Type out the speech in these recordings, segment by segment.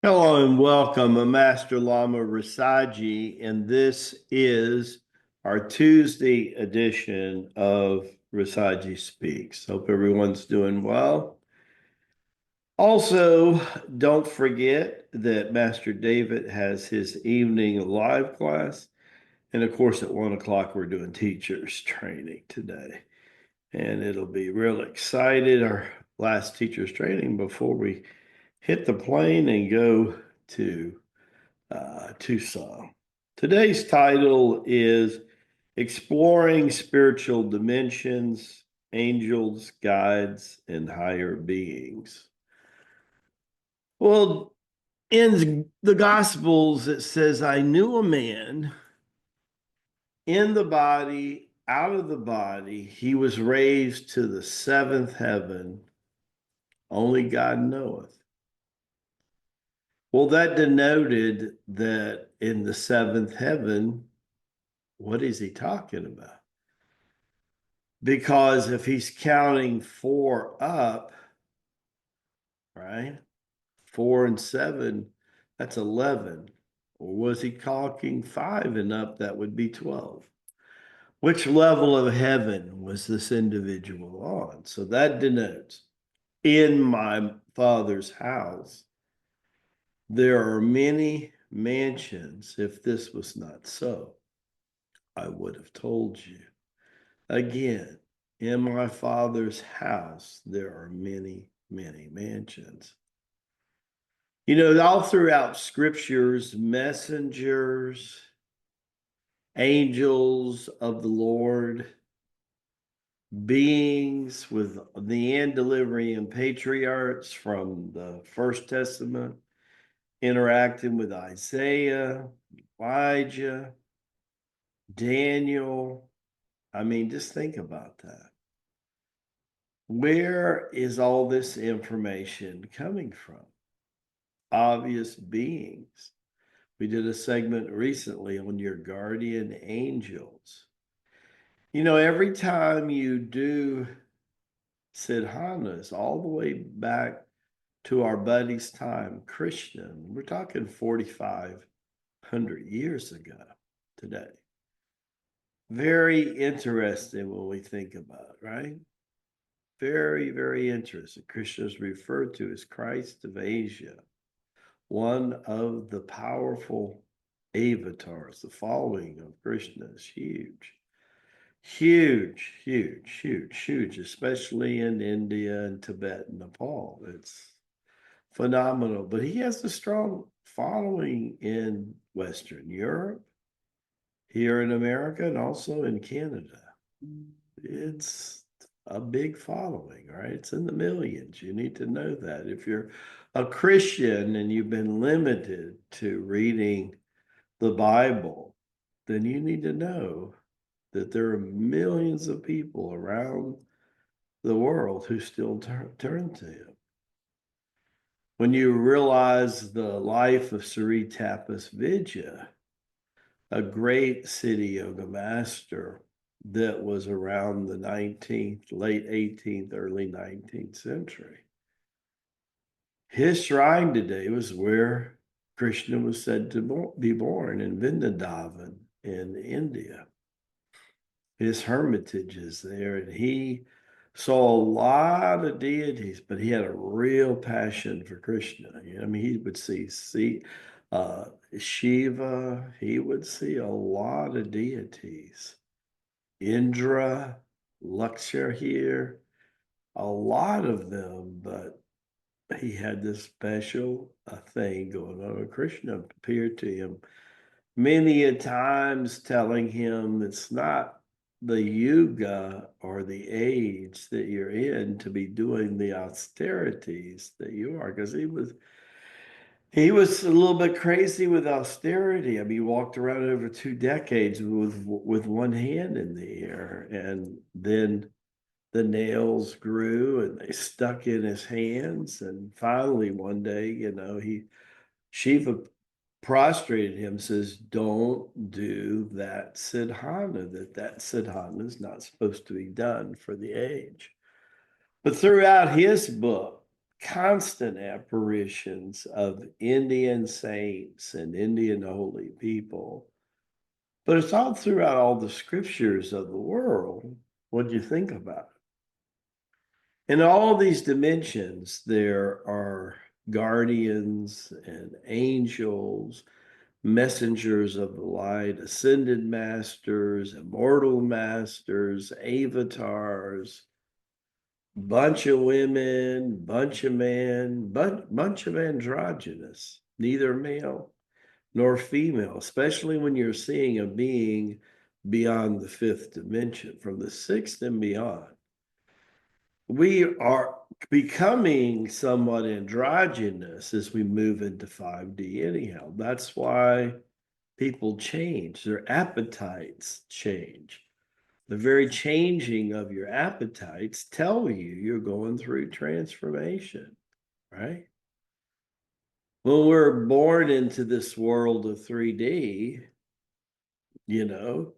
Hello and welcome. I'm Master Lama Rasaji, and this is our Tuesday edition of Rasaji Speaks. Hope everyone's doing well. Also, don't forget that Master David has his evening live class. And of course, at 1 o'clock, we're doing teachers training today. And it'll be real excited, our last teachers training before we hit the plane and go to Tucson. Today's title is Exploring Spiritual Dimensions, Angels, Guides, and Higher Beings. Well, in the Gospels, it says, I knew a man in the body, out of the body. He was raised to the seventh heaven. Only God knoweth. Well, that denoted that in the seventh heaven, what is he talking about? Because if he's counting four up, right? 4 and 7, that's 11. Or was he counting 5 and up? That would be 12. Which level of heaven was this individual on? So that denotes in my Father's house, there are many mansions. If this was not so, I would have told you. Again, in my Father's house, there are many, many mansions. You know, all throughout scriptures, messengers, angels of the Lord, beings with the Andeliverian patriarchs from the First Testament, interacting with Isaiah, Elijah, Daniel. I mean, just think about that. Where is all this information coming from? Obvious beings. We did a segment recently on your guardian angels. You know, every time you do Siddhanas, all the way back to our buddy's time, Christian, we're talking 4,500 years ago today. Very interesting when we think about it, right? Very, very interesting. Krishna is referred to as Christ of Asia, one of the powerful avatars. The following of Krishna is huge. Huge, huge, huge, huge, especially in India and Tibet and Nepal. It's phenomenal. But he has a strong following in Western Europe, here in America, and also in Canada. It's a big following, right? It's in the millions. You need to know that. If you're a Christian and you've been limited to reading the Bible, then you need to know that there are millions of people around the world who still turn to him. When you realize the life of Sri Tapas Vidya, a great city yoga master that was around the 19th, late 18th, early 19th century. His shrine today was where Krishna was said to be born in Vrindavan in India. His hermitage is there, and he saw a lot of deities, but he had a real passion for Krishna. I mean, he would see Shiva, he would see a lot of deities. Indra, Luxor here, a lot of them, but he had this special thing going on. Krishna appeared to him many a times telling him it's not the yuga or the age that you're in to be doing the austerities that you are, because he was a little bit crazy with austerity. I mean, he walked around over 2 decades with one hand in the air, and then the nails grew and they stuck in his hands. And finally, one day, Shiva prostrated him, says, "Don't do that sadhana. That sadhana is not supposed to be done for the age." But throughout his book, constant apparitions of Indian saints and Indian holy people, but it's all throughout all the scriptures of the world. What do you think about it? In all these dimensions, there are guardians and angels, messengers of the light, ascended masters, immortal masters, avatars, bunch of women, bunch of men, bunch of androgynous, neither male nor female, especially when you're seeing a being beyond the fifth dimension, from the sixth and beyond. We are becoming somewhat androgynous as we move into 5D, anyhow. That's why people change, their appetites change. The very changing of your appetites tell you you're going through transformation, right? When we're born into this world of 3D, you know,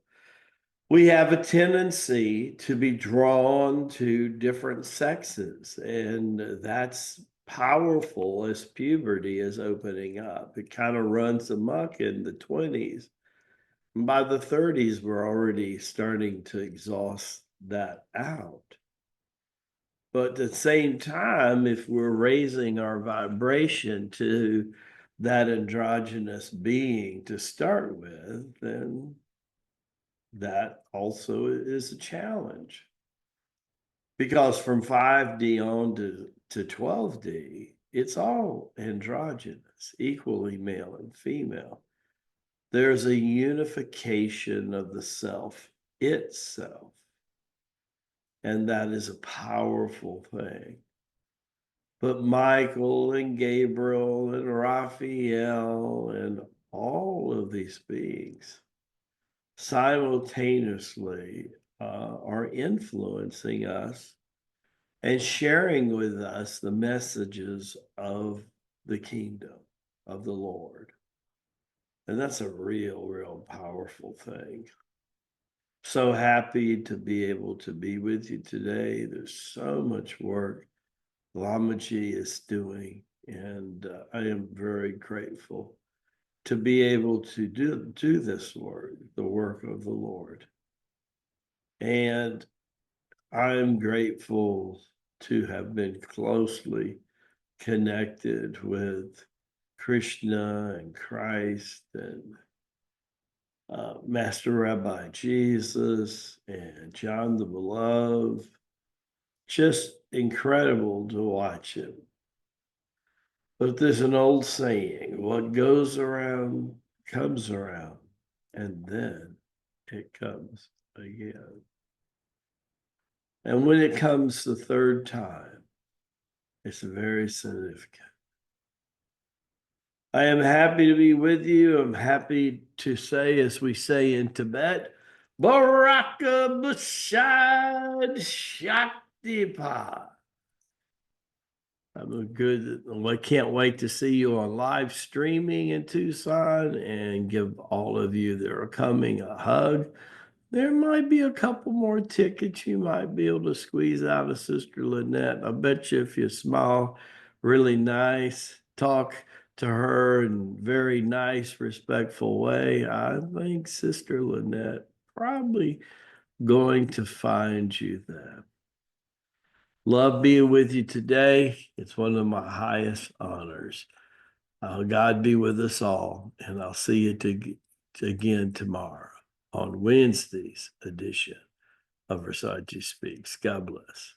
we have a tendency to be drawn to different sexes, and that's powerful as puberty is opening up. It kind of runs amok in the 20s. And by the 30s, we're already starting to exhaust that out. But at the same time, if we're raising our vibration to that androgynous being to start with, then that also is a challenge. Because from 5D on to 12D, it's all androgynous, equally male and female. There's a unification of the self itself. And that is a powerful thing. But Michael and Gabriel and Raphael and all of these beings simultaneously are influencing us and sharing with us the messages of the kingdom of the Lord. And that's a real powerful thing. So happy to be able to be with you today. There's so much work Lamaji is doing, and I am very grateful to be able to do this work, the work of the Lord. And I'm grateful to have been closely connected with Krishna and Christ and Master Rabbi Jesus and John the Beloved. Just incredible to watch him. But there's an old saying, what goes around comes around, and then it comes again. And when it comes the third time, it's very significant. I am happy to be with you. I'm happy to say, as we say in Tibet, Baraka Bashad Shaktipa. I can't wait to see you on live streaming in Tucson and give all of you that are coming a hug. There might be a couple more tickets you might be able to squeeze out of Sister Lynette. I bet you if you smile really nice, talk to her in very nice, respectful way, I think Sister Lynette probably going to find you there. Love being with you today. It's one of my highest honors. God be with us all, and I'll see you again tomorrow on Wednesday's edition of Rasaji Speaks. God bless.